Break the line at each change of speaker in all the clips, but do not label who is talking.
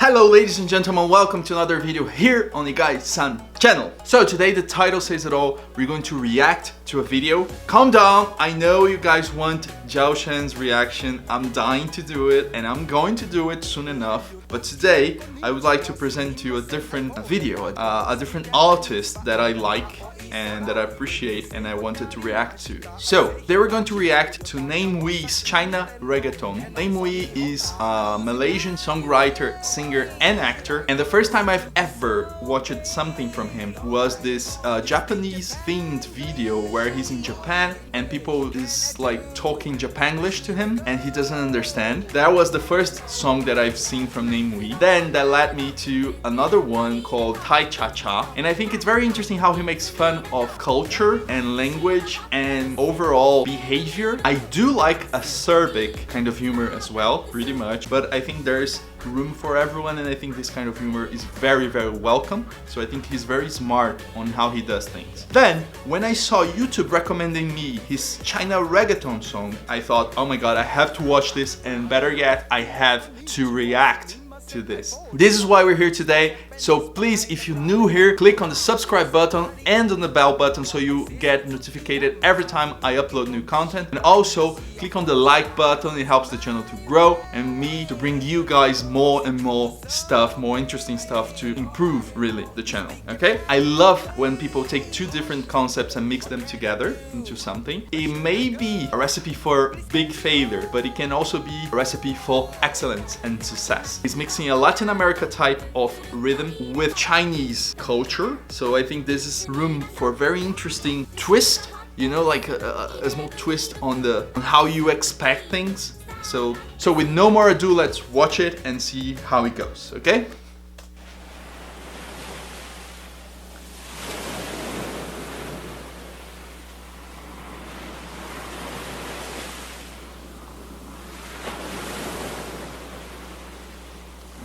Hello ladies and gentlemen, welcome to another video here on the waaaay channel. So today the title says it all, we're going to react to a video. Calm down, I know you guys want Zhao Shen's reaction, I'm dying to do it and I'm going to do it soon enough. But today I would like to present to you a different video, a different artist that I like and that I appreciate and I wanted to react to. So they were going to react to Namewee's China Reggaeton. Namewee is a Malaysian songwriter, singer and actor, and the first time I've ever watched something from him was this Japanese themed video where he's in Japan and people is like talking Japanglish to him and he doesn't understand. That was the first song that I've seen from Namewee. Then that led me to another one called Thai Cha Cha, and I think it's very interesting how he makes fun of culture and language and overall behavior. I do like acerbic kind of humor as well, pretty much, but I think there's room for everyone and I think this kind of humor is very welcome. So I think he's very smart on how he does things. Then when I saw YouTube recommending me his China Reggaeton song, I thought, oh my god, I have to watch this, and better yet, I have to react to this. This is why we're here today. So please, if you're new here, click on the subscribe button and on the bell button so you get notified every time I upload new content. And also click on the like button, it helps the channel to grow and me to bring you guys more and more stuff, more interesting stuff to improve really the channel, okay? I love when people take two different concepts and mix them together into something. It may be a recipe for big failure, but it can also be a recipe for excellence and success. It's mixing a Latin America type of rhythm with Chinese culture, so I think this is room for a very interesting twist, you know, like a small twist on how you expect things. So with no more ado, let's watch it and see how it goes, okay?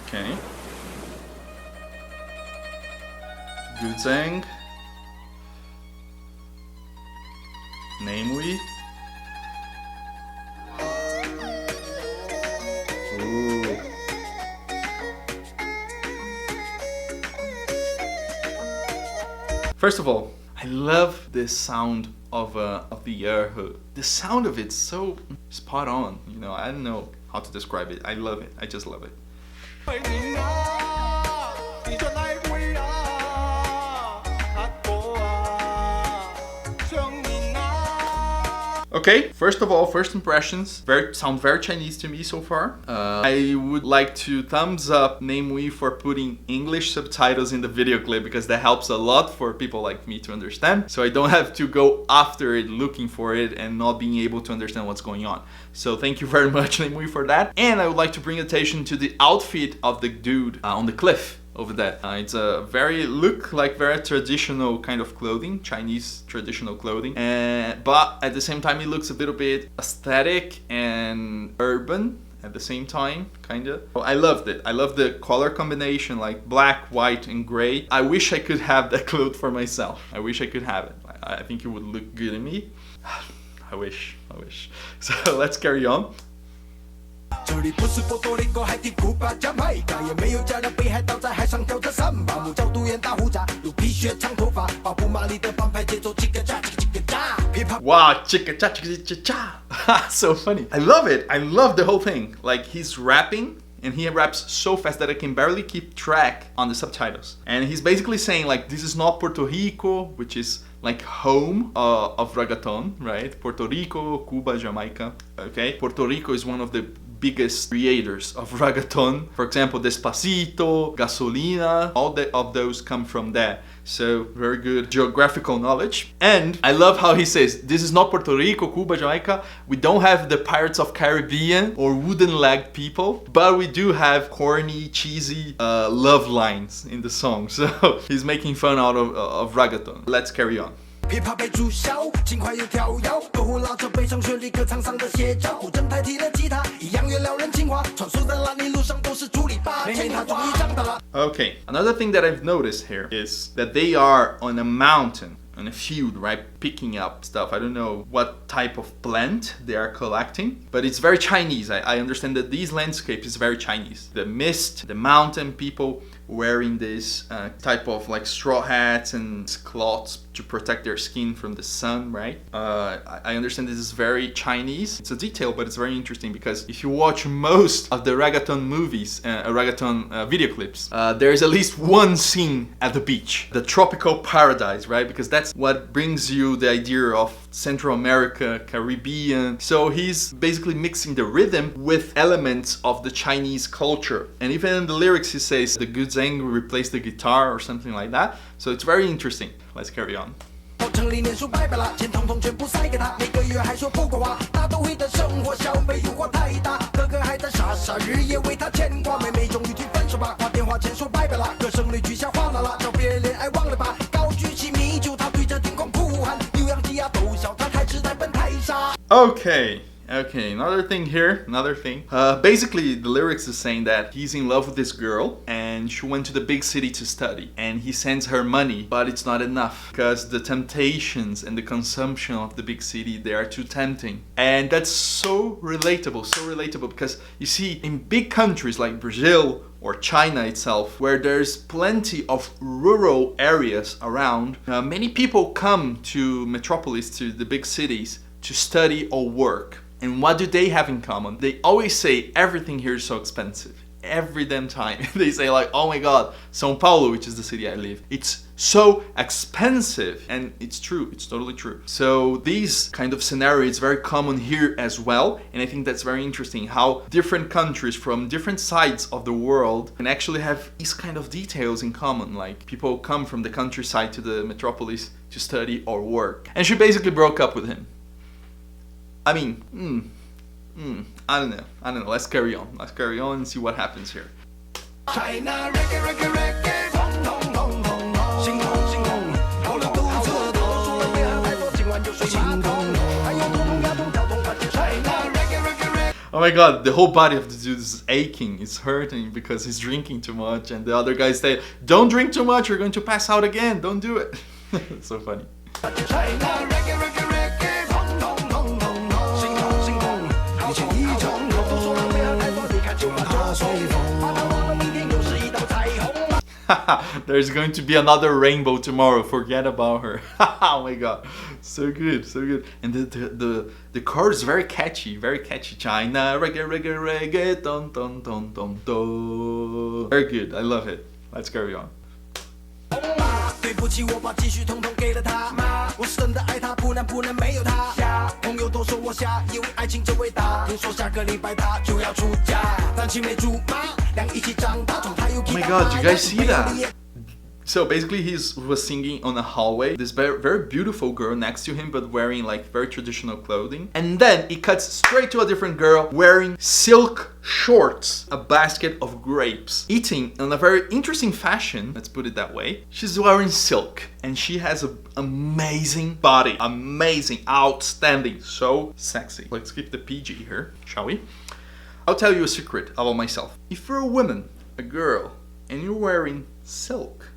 Okay. Good thing. Namewee. Ooh. First of all, I love this sound of the air hook. The sound of it's so spot on. You know, I don't know how to describe it. I love it. I just love it. Okay, first of all, first impressions, sound very Chinese to me so far. I would like to thumbs up Namewee for putting English subtitles in the video clip because that helps a lot for people like me to understand. So I don't have to go after it looking for it and not being able to understand what's going on. So thank you very much Namewee for that. And I would like to bring attention to the outfit of the dude on the cliff over there. It's a very traditional kind of clothing, Chinese traditional clothing, but at the same time it looks a little bit aesthetic and urban at the same time, kind of. I loved it. I love the color combination, like black, white and gray. I wish I could have that cloth for myself. I wish I could have it. I think it would look good on me. I wish. So let's carry on. Wow, chicka cha chicka cha. So funny. I love it. I love the whole thing. Like he's rapping and he raps so fast that I can barely keep track on the subtitles. And he's basically saying like, this is not Puerto Rico, which is like home of reggaeton, right? Puerto Rico, Cuba, Jamaica, okay? Puerto Rico is one of the biggest creators of reggaeton. For example, Despacito, Gasolina, all of those come from there. So very good geographical knowledge. And I love how he says, this is not Puerto Rico, Cuba, Jamaica. We don't have the Pirates of Caribbean or wooden-legged people, but we do have corny, cheesy love lines in the song. So he's making fun out of reggaeton. Let's carry on. 琵琶被注销，轻快又跳跃，歌喉拉着悲伤旋律，歌唱上的写照。古筝代替了吉他，一样原撩人情话。穿梭在烂泥路上都是竹篱笆，妹妹她终于长大了。Okay, another thing that I've noticed here is that they are on a mountain. in a field, right, picking up stuff. I don't know what type of plant they are collecting, but it's very Chinese. I understand that these landscapes is very Chinese. The mist, the mountain people wearing this type of like straw hats and cloths to protect their skin from the sun, right? I understand this is very Chinese. It's a detail, but it's very interesting because if you watch most of the reggaeton movies, reggaeton video clips, there's at least one scene at the beach, the tropical paradise, right? Because that's what brings you the idea of Central America, Caribbean. So he's basically mixing the rhythm with elements of the Chinese culture. And even in the lyrics he says the good zang will replace the guitar or something like that. So it's very interesting. Let's carry on. Okay, another thing here, basically the lyrics is saying that he's in love with this girl and she went to the big city to study and he sends her money, but it's not enough because the temptations and the consumption of the big city, they are too tempting. And that's so relatable because you see in big countries like Brazil or China itself, where there's plenty of rural areas around, many people come to metropolis, to the big cities, to study or work. And what do they have in common? They always say everything here is so expensive. Every damn time. They say like, oh my god, São Paulo, which is the city I live, it's so expensive. And it's true, it's totally true. So these kind of scenario is very common here as well. And I think that's very interesting how different countries from different sides of the world can actually have these kind of details in common. Like people come from the countryside to the metropolis to study or work. And she basically broke up with him. I mean, I don't know. Let's carry on and see what happens here. Oh my god, the whole body of the dude is aching, it's hurting because he's drinking too much, and the other guys say, don't drink too much, you're going to pass out again, don't do it. It's so funny. There's going to be another rainbow tomorrow. Forget about her. Oh my god, so good. And the chord is very catchy. China reggae, don don don don do. Very good. I love it. Let's carry on. Oh my god, do you guys see that? So basically he was singing on a hallway, this very beautiful girl next to him, but wearing like very traditional clothing. And then it cuts straight to a different girl wearing silk shorts, a basket of grapes, eating in a very interesting fashion, let's put it that way. She's wearing silk and she has an amazing body, amazing, outstanding, so sexy. Let's keep the PG here, shall we? I'll tell you a secret about myself. If you're a woman, a girl, and you're wearing silk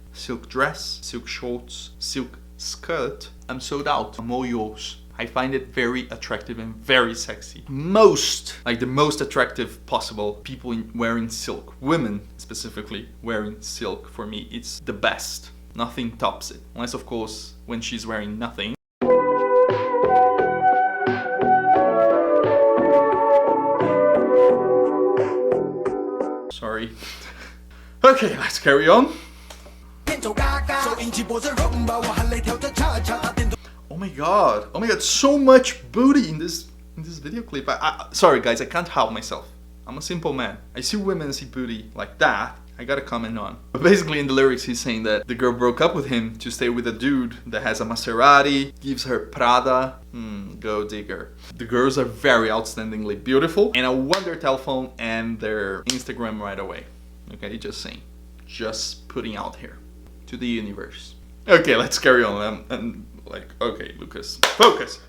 dress, silk shorts, silk skirt, I'm sold out. I'm all yours. I find it very attractive and very sexy. The most attractive possible people wearing silk. Women specifically wearing silk, for me, it's the best. Nothing tops it. Unless of course when she's wearing nothing. Sorry. Okay, let's carry on. Oh my god, so much booty in this video clip. Sorry guys, I can't help myself. I'm a simple man. I see women see booty like that, I gotta comment on. But basically in the lyrics he's saying that the girl broke up with him to stay with a dude that has a Maserati, gives her Prada. Go digger. The girls are very outstandingly beautiful and I want their telephone and their Instagram right away. Okay, just saying. Just putting out here to the universe. Okay, let's carry on. I'm like, okay, Lucas, focus.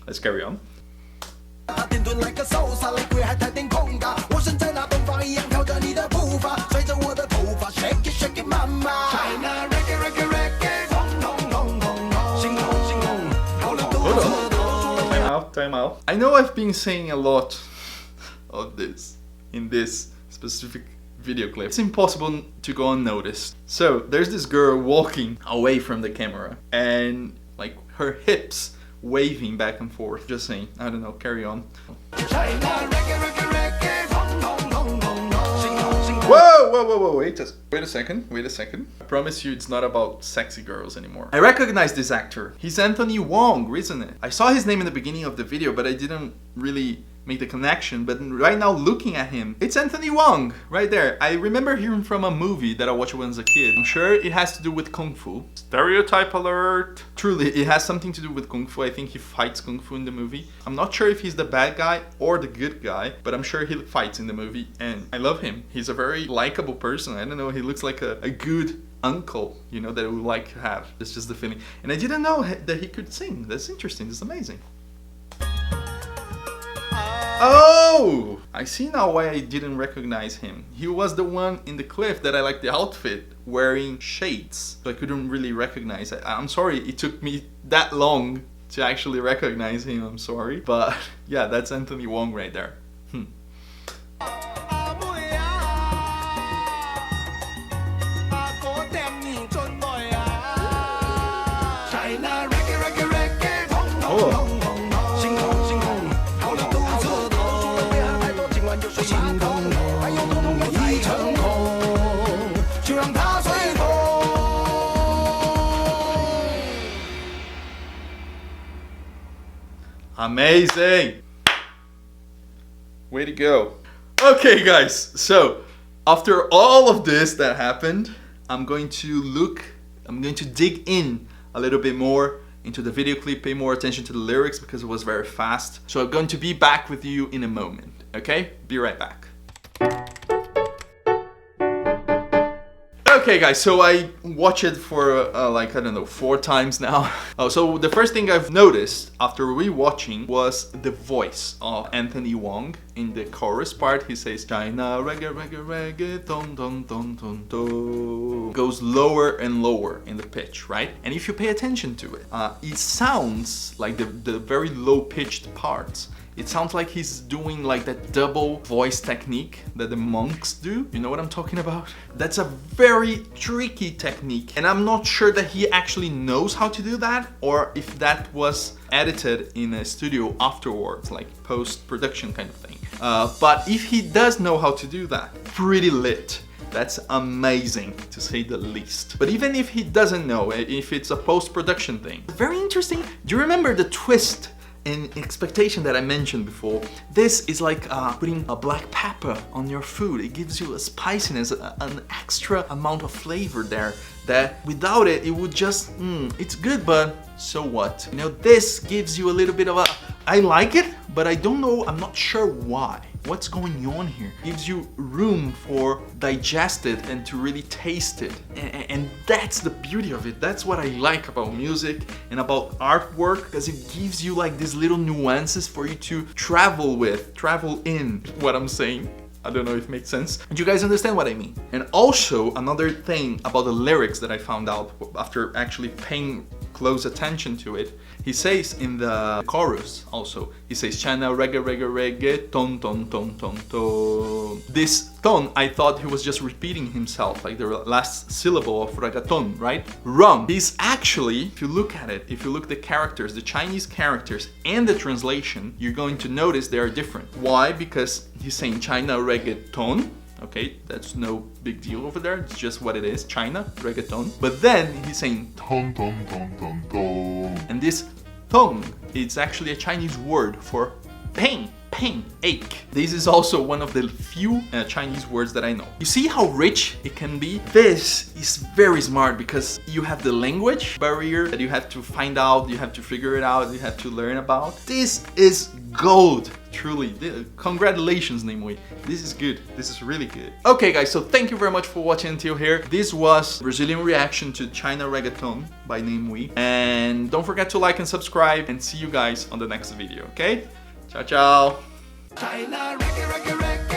Let's carry on. time out. I know I've been saying a lot of this in this specific video clip. It's impossible to go unnoticed. So there's this girl walking away from the camera and like her hips waving back and forth. Just saying, I don't know, carry on. Whoa, wait a second. I promise you it's not about sexy girls anymore. I recognize this actor. He's Anthony Wong, isn't it? I saw his name in the beginning of the video, but I didn't really make the connection. But right now looking at him, it's Anthony Wong right there. I remember him from a movie that I watched when I was a kid. I'm sure it has to do with Kung Fu. Stereotype alert. Truly, it has something to do with Kung Fu. I think he fights Kung Fu in the movie. I'm not sure if he's the bad guy or the good guy, but I'm sure he fights in the movie and I love him. He's a very likable person. I don't know, he looks like a good uncle, you know, that I would like to have. It's just the feeling. And I didn't know that he could sing. That's interesting. That's amazing. Oh! I see now why I didn't recognize him. He was the one in the clip that I liked the outfit, wearing shades. So I couldn't really recognize it. I'm sorry it took me that long to actually recognize him. I'm sorry. But yeah, that's Anthony Wong right there. Oh. Amazing! Way to go. Okay guys, so after all of this that happened, I'm going to dig in a little bit more into the video clip, pay more attention to the lyrics because it was very fast. So I'm going to be back with you in a moment, okay? Be right back. Okay guys, so I watched it for like, I don't know, 4 times now. So the first thing I've noticed after rewatching was the voice of Anthony Wong. In the chorus part, he says, China, reggae, reggae, reggae, ton, ton, ton, ton, ton. Goes lower and lower in the pitch, right? And if you pay attention to it, it sounds like the very low-pitched parts. It sounds like he's doing like that double voice technique that the monks do. You know what I'm talking about? That's a very tricky technique. And I'm not sure that he actually knows how to do that or if that was edited in a studio afterwards, like post-production kind of thing. But if he does know how to do that, pretty lit. That's amazing, to say the least. But even if he doesn't know, if it's a post-production thing, very interesting. Do you remember the twist and expectation that I mentioned before? This is like putting a black pepper on your food. It gives you a spiciness, an extra amount of flavor there that without it, it would just, it's good, but so what? You know, this gives you a little bit of a, I like it, but I don't know, I'm not sure why. What's going on here? Gives you room for digest it and to really taste it. And that's the beauty of it. That's what I like about music and about artwork, because it gives you like these little nuances for you to travel in what I'm saying. I don't know if it makes sense. Do you guys understand what I mean? And also another thing about the lyrics that I found out after actually paying close attention to it, he says in the chorus also, he says China reggae reggae reggae ton ton ton ton ton. This ton, I thought he was just repeating himself, like the last syllable of reggaeton, right? Wrong. He's actually, if you look at it, if you look at the characters, the Chinese characters and the translation, you're going to notice they are different. Why? Because he's saying China reggaeton. Okay, that's no big deal over there. It's just what it is, China, reggaeton. But then he's saying ton ton ton ton ton. And this ton, it's actually a Chinese word for pain, ache. This is also one of the few Chinese words that I know. You see how rich it can be? This is very smart because you have the language barrier that you have to find out, you have to figure it out, you have to learn about. This is gold, truly. Congratulations, Namewee. This is good. This is really good. Okay guys, so thank you very much for watching until here. This was Brazilian reaction to China Reggaeton by Namewee. And don't forget to like and subscribe, and see you guys on the next video, okay? Ciao, ciao. China, reggae, reggae, reggae.